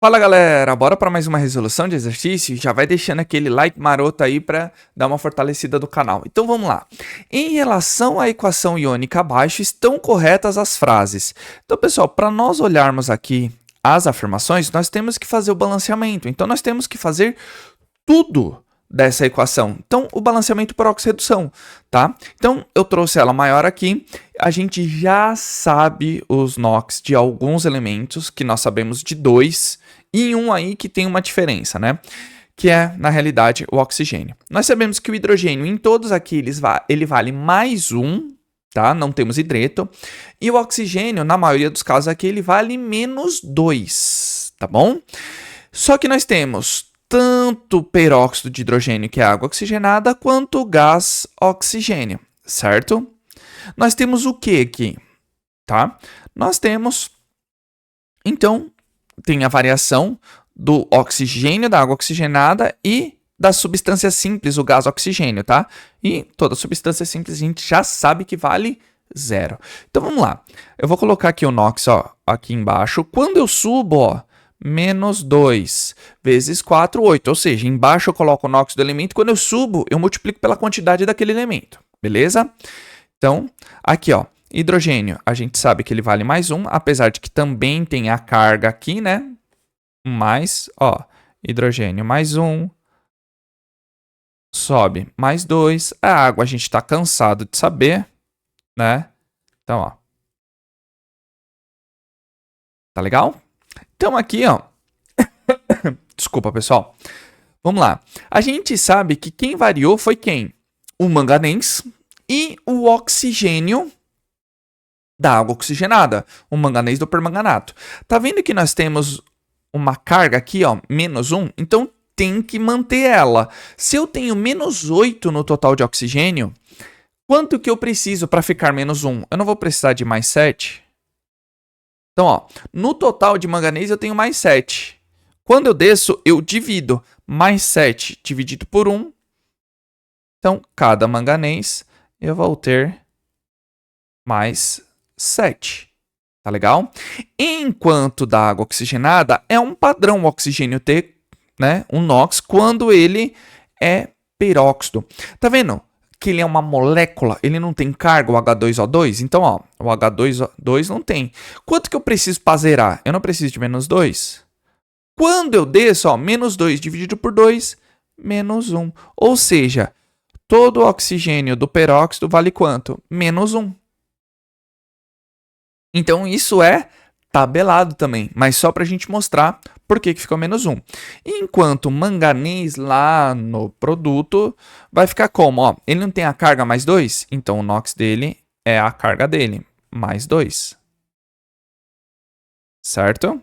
Fala galera, bora para mais uma resolução de exercício? Já vai deixando aquele like maroto aí para dar uma fortalecida do canal. Então vamos lá. Em relação à equação iônica abaixo, estão corretas as frases. Então pessoal, para nós olharmos aqui as afirmações, nós temos que fazer o balanceamento. Então nós temos que fazer tudo dessa equação. Então, o balanceamento por oxirredução, tá? Então, eu trouxe ela maior aqui. A gente já sabe os NOx de alguns elementos, que nós sabemos de dois, e um aí que tem uma diferença, né? Que é, na realidade, o oxigênio. Nós sabemos que o hidrogênio, em todos aqui, ele vale mais um, tá? Não temos hidreto. E o oxigênio, na maioria dos casos aqui, ele vale menos 2, tá bom? Só que nós temos tanto peróxido de hidrogênio, que é água oxigenada, quanto gás oxigênio, certo? Nós temos o que aqui, tá? Nós temos, então, tem a variação do oxigênio, da água oxigenada e da substância simples, o gás oxigênio, tá? E toda substância simples a gente já sabe que vale 0. Então, vamos lá. Eu vou colocar aqui o NOx, ó, aqui embaixo. Quando eu subo, ó, menos 2 vezes 4, 8. Ou seja, embaixo eu coloco o NOx do elemento. Quando eu subo, eu multiplico pela quantidade daquele elemento. Beleza? Então, aqui, ó, hidrogênio, a gente sabe que ele vale mais 1, apesar de que também tem a carga aqui, né? Mais, ó, hidrogênio mais 1. Sobe mais 2. A água a gente está cansado de saber, né? Então, ó. Tá legal? Então, aqui, ó. Desculpa, pessoal. Vamos lá. A gente sabe que quem variou foi quem? O manganês e o oxigênio da água oxigenada. O manganês do permanganato. Tá vendo que nós temos uma carga aqui, ó, menos 1? Então, tem que manter ela. Se eu tenho menos 8 no total de oxigênio, quanto que eu preciso para ficar menos 1? Eu não vou precisar de mais 7? Então, ó, no total de manganês eu tenho mais 7. Quando eu desço, eu divido. Mais 7 dividido por 1. Então, cada manganês eu vou ter mais 7. Tá legal? Enquanto da água oxigenada é um padrão o oxigênio ter, né, um NOx, quando ele é peróxido. Tá vendo? Que ele é uma molécula, ele não tem carga, o H2O2. Então, ó, o H2O2 não tem. Quanto que eu preciso para zerar? Eu não preciso de menos 2. Quando eu desço, ó, menos 2 dividido por 2, menos 1. Ou seja, todo o oxigênio do peróxido vale quanto? Menos 1. Então, isso é tabelado também, mas só para a gente mostrar por que ficou menos 1. Enquanto o manganês lá no produto vai ficar como? Ó, ele não tem a carga mais 2, então o NOx dele é a carga dele, mais 2. Certo?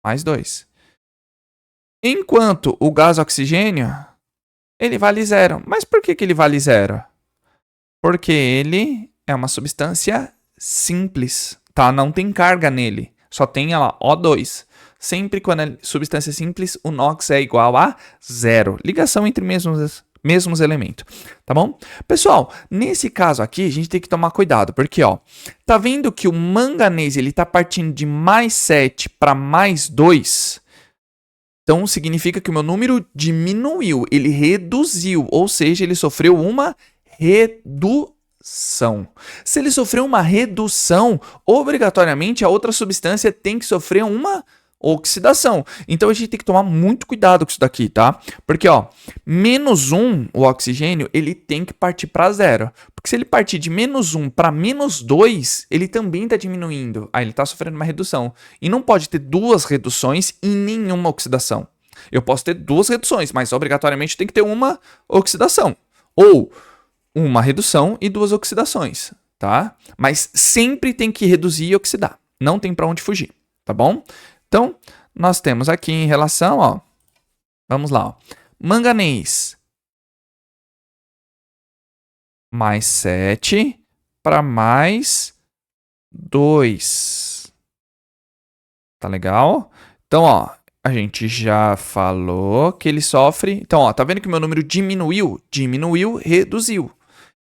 Mais 2. Enquanto o gás oxigênio, ele vale 0. Mas por que ele vale 0? Porque ele é uma substância simples, tá? Não tem carga nele, só tem lá O2. Sempre quando é substância simples, o NOx é igual a 0. Ligação entre mesmos elementos, tá bom? Pessoal, nesse caso aqui, a gente tem que tomar cuidado, porque, ó, tá vendo que o manganês, ele tá partindo de mais 7 para mais 2? Então, significa que o meu número diminuiu, ele reduziu, ou seja, ele sofreu uma redução. Se ele sofreu uma redução, obrigatoriamente a outra substância tem que sofrer uma oxidação. Então a gente tem que tomar muito cuidado com isso daqui, tá? Porque, ó, menos 1, o oxigênio, ele tem que partir para 0. Porque se ele partir de menos 1 para menos 2, ele também está diminuindo. Aí ele está sofrendo uma redução. E não pode ter duas reduções e nenhuma oxidação. Eu posso ter duas reduções, mas obrigatoriamente tem que ter uma oxidação. Ou uma redução e duas oxidações, tá? Mas sempre tem que reduzir e oxidar. Não tem para onde fugir, tá bom? Então, nós temos aqui em relação, ó, vamos lá, ó, manganês mais 7 para mais 2. Tá legal? Então, ó, a gente já falou que ele sofre. Então, ó, tá vendo que o meu número diminuiu? Diminuiu, reduziu.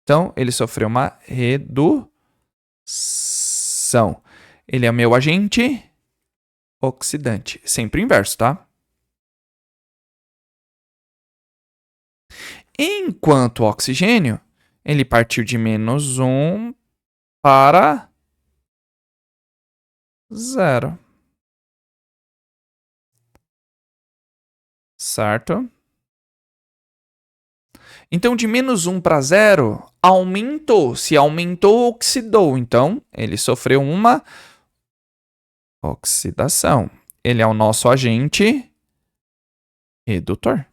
Então, ele sofreu uma redução. Ele é meu agente oxidante. Sempre o inverso, tá? Enquanto o oxigênio, ele partiu de -1 para 0. Certo? Então, de -1 para 0, aumentou. Se aumentou, oxidou. Então, ele sofreu uma oxidação. Ele é o nosso agente redutor.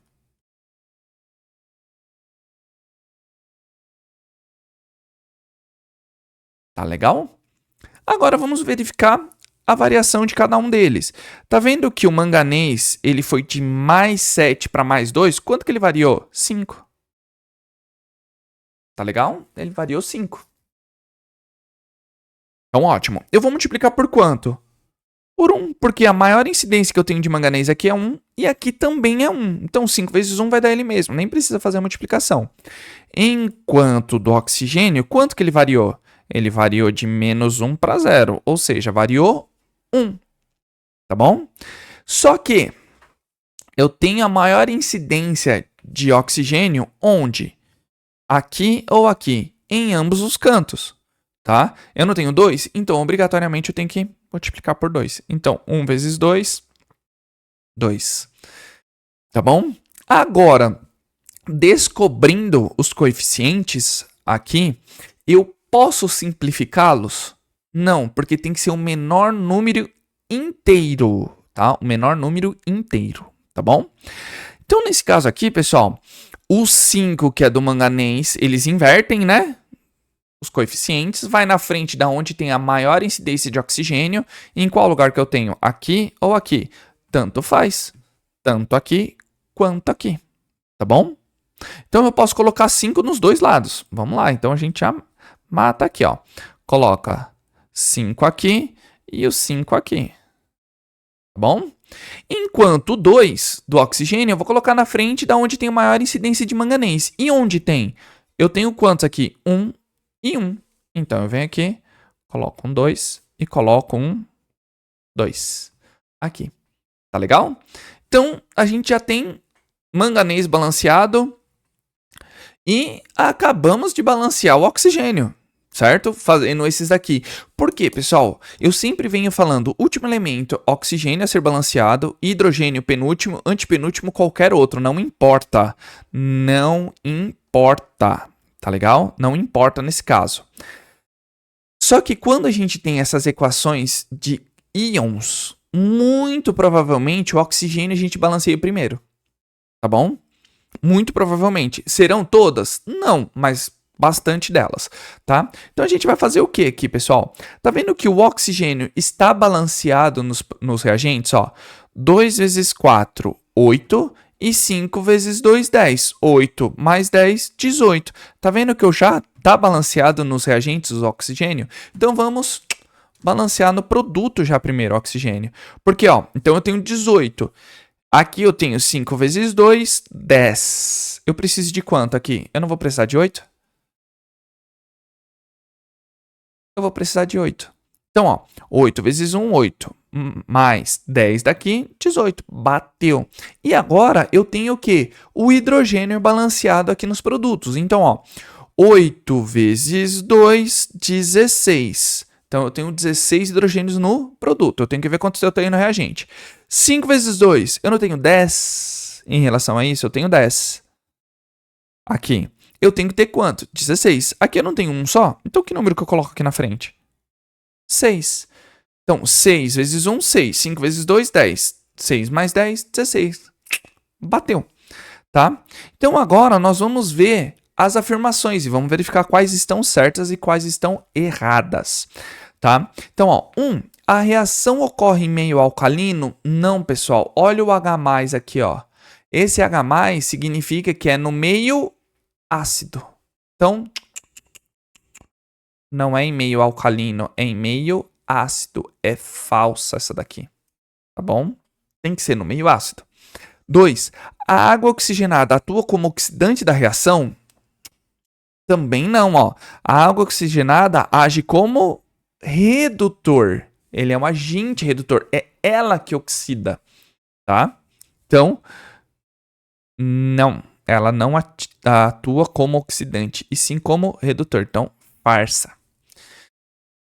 Tá legal? Agora vamos verificar a variação de cada um deles. Tá vendo que o manganês ele foi de +7 para +2? Quanto que ele variou? 5. Tá legal? Ele variou 5. Então, ótimo. Eu vou multiplicar por quanto? Por 1, porque a maior incidência que eu tenho de manganês aqui é 1 e aqui também é 1. Então, 5 vezes 1 vai dar ele mesmo, nem precisa fazer a multiplicação. Enquanto do oxigênio, quanto que ele variou? Ele variou de -1 para 0, ou seja, variou 1. Tá bom? Só que eu tenho a maior incidência de oxigênio onde? Aqui ou aqui? Em ambos os cantos. Tá? Eu não tenho 2, então obrigatoriamente eu tenho que multiplicar por 2. Então, 1 vezes 2, 2. Tá bom? Agora, descobrindo os coeficientes aqui, eu posso simplificá-los? Não, porque tem que ser o menor número inteiro, tá? O menor número inteiro, tá bom? Então, nesse caso aqui, pessoal, o 5, que é do manganês, eles invertem, né? Os coeficientes, vai na frente da onde tem a maior incidência de oxigênio. E em qual lugar que eu tenho? Aqui ou aqui? Tanto faz. Tanto aqui quanto aqui. Tá bom? Então, eu posso colocar 5 nos dois lados. Vamos lá. Então, a gente já mata aqui, ó. Coloca 5 aqui e o 5 aqui. Tá bom? Enquanto o 2 do oxigênio, eu vou colocar na frente da onde tem a maior incidência de manganês. E onde tem? Eu tenho quantos aqui? 1 e 1. Então, eu venho aqui, coloco um 2 e coloco um 2 aqui. Tá legal? Então, a gente já tem manganês balanceado e acabamos de balancear o oxigênio, certo? Fazendo esses daqui. Por quê, pessoal? Eu sempre venho falando, último elemento, oxigênio a ser balanceado, hidrogênio penúltimo, antepenúltimo, qualquer outro, não importa. Não importa. Tá legal? Não importa nesse caso. Só que quando a gente tem essas equações de íons, muito provavelmente o oxigênio a gente balanceia primeiro. Tá bom? Muito provavelmente. Serão todas? Não, mas bastante delas, tá? Então a gente vai fazer o que aqui, pessoal? Tá vendo que o oxigênio está balanceado nos reagentes? Ó, 2 vezes 4, 8. E 5 vezes 2, 10. 8 mais 10, 18. Tá vendo que eu já tá balanceado nos reagentes o oxigênio? Então vamos balancear no produto já primeiro, o oxigênio. Porque, ó, então eu tenho 18. Aqui eu tenho 5 vezes 2, 10. Eu preciso de quanto aqui? Eu não vou precisar de 8? Eu vou precisar de 8. Então, ó, 8 vezes 1, 8. Mais 10 daqui, 18. Bateu. E agora eu tenho o quê? O hidrogênio balanceado aqui nos produtos. Então, ó, 8 vezes 2, 16. Então, eu tenho 16 hidrogênios no produto. Eu tenho que ver quantos eu tenho no reagente. 5 vezes 2, eu não tenho 10 em relação a isso, eu tenho 10. Aqui. Eu tenho que ter quanto? 16. Aqui eu não tenho um só. Então, que número que eu coloco aqui na frente? 6. Então, 6 vezes 1, 6. 5 vezes 2, 10. 6 mais 10, 16. Bateu. Tá? Então, agora nós vamos ver as afirmações e vamos verificar quais estão certas e quais estão erradas. Tá? Então, ó, 1. A reação ocorre em meio alcalino? Não, pessoal. Olha o H+, aqui, ó. Esse H+, significa que é no meio ácido. Então, não é em meio alcalino, é em meio ácido. É falsa essa daqui. Tá bom? Tem que ser no meio ácido. 2. A água oxigenada atua como oxidante da reação? Também não, ó. A água oxigenada age como redutor. Ele é um agente redutor. É ela que oxida, tá? Então, não. Ela não atua como oxidante, e sim como redutor. Então, farsa.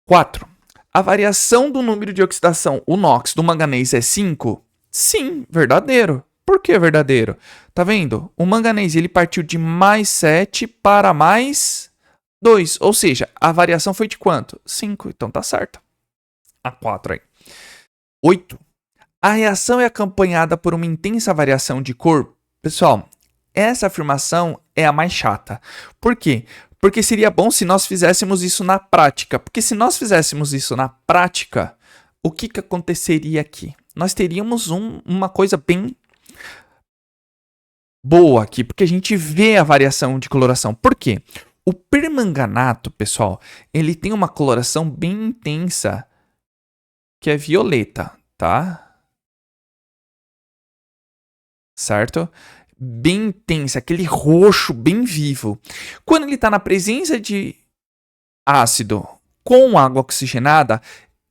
4. A variação do número de oxidação, o NOx, do manganês é 5? Sim, verdadeiro. Por que verdadeiro? Tá vendo? O manganês ele partiu de mais 7 para mais 2. Ou seja, a variação foi de quanto? 5. Então tá certo. A 4 aí. 8. A reação é acompanhada por uma intensa variação de cor. Pessoal, essa afirmação é a mais chata. Por quê? Porque seria bom se nós fizéssemos isso na prática. Porque se nós fizéssemos isso na prática, o que aconteceria aqui? Nós teríamos uma coisa bem boa aqui, porque a gente vê a variação de coloração. Por quê? O permanganato, pessoal, ele tem uma coloração bem intensa, que é violeta, tá? Certo? Bem intensa, aquele roxo bem vivo. Quando ele está na presença de ácido com água oxigenada,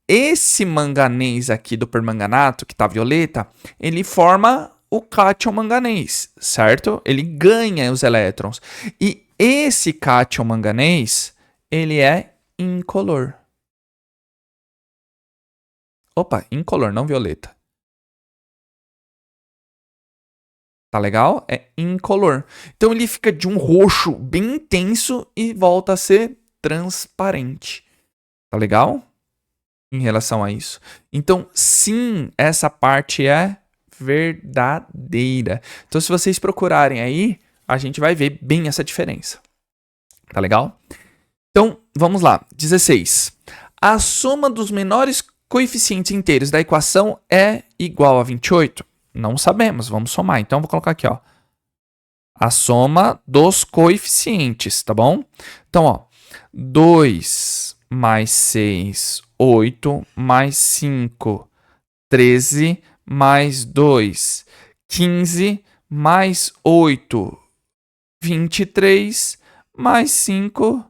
esse manganês aqui do permanganato, que está violeta, ele forma o cátion manganês, certo? Ele ganha os elétrons. E esse cátion manganês, ele é incolor. Opa, incolor, não violeta. Tá legal? É incolor. Então ele fica de um roxo bem intenso e volta a ser transparente. Tá legal? Em relação a isso. Então, sim, essa parte é verdadeira. Então, se vocês procurarem aí, a gente vai ver bem essa diferença. Tá legal? Então, vamos lá. 16. A soma dos menores coeficientes inteiros da equação é igual a 28? Não sabemos, vamos somar. Então, vou colocar aqui, ó. A soma dos coeficientes, tá bom? Então, ó. 2 mais 6, 8, mais 5, 13, mais 2, 15, mais 8, 23, mais 5,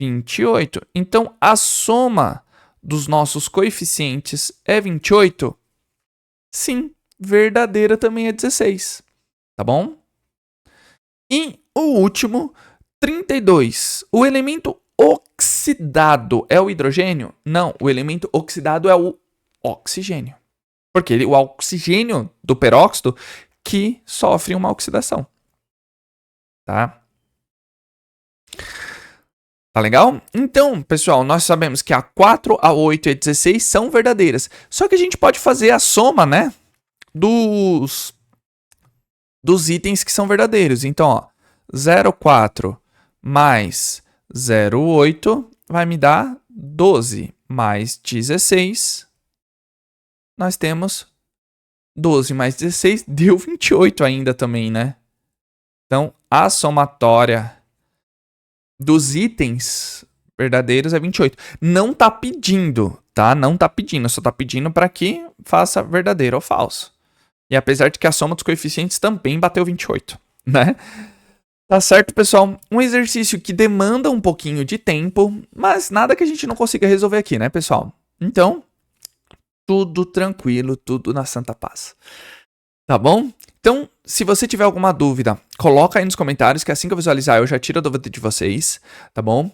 28. Então, a soma dos nossos coeficientes é 28? Sim, verdadeira também é 16. Tá bom? E o último, 32. O elemento oxidado é o hidrogênio? Não, o elemento oxidado é o oxigênio. Porque o oxigênio do peróxido que sofre uma oxidação. Tá? Tá legal? Então, pessoal, nós sabemos que a 4, a 8 e a 16 são verdadeiras. Só que a gente pode fazer a soma, né? Dos itens que são verdadeiros. Então, ó, 0,4 mais 0,8 vai me dar 12 mais 16. Nós temos 12 mais 16, deu 28 ainda também, né? Então, a somatória dos itens verdadeiros é 28. Não tá pedindo, tá? Não tá pedindo, só tá pedindo para que faça verdadeiro ou falso. E apesar de que a soma dos coeficientes também bateu 28, né? Tá certo, pessoal? Um exercício que demanda um pouquinho de tempo, mas nada que a gente não consiga resolver aqui, né, pessoal? Então, tudo tranquilo, tudo na santa paz. Tá bom? Então, se você tiver alguma dúvida, coloca aí nos comentários, que assim que eu visualizar eu já tiro a dúvida de vocês, tá bom?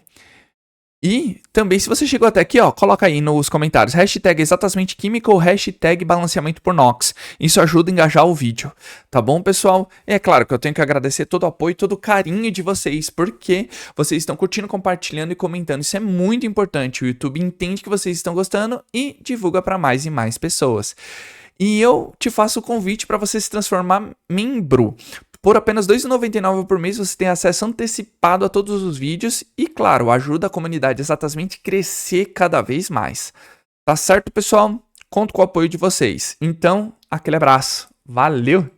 E também, se você chegou até aqui, ó, coloca aí nos comentários, hashtag exatamente química ou hashtag balanceamento por NOx. Isso ajuda a engajar o vídeo, tá bom, pessoal? E é claro que eu tenho que agradecer todo o apoio e todo o carinho de vocês, porque vocês estão curtindo, compartilhando e comentando. Isso é muito importante. O YouTube entende que vocês estão gostando e divulga para mais e mais pessoas. E eu te faço o convite para você se transformar membro. Por apenas R$ 2,99 por mês, você tem acesso antecipado a todos os vídeos e, claro, ajuda a comunidade exatamente a crescer cada vez mais. Tá certo, pessoal? Conto com o apoio de vocês. Então, aquele abraço. Valeu!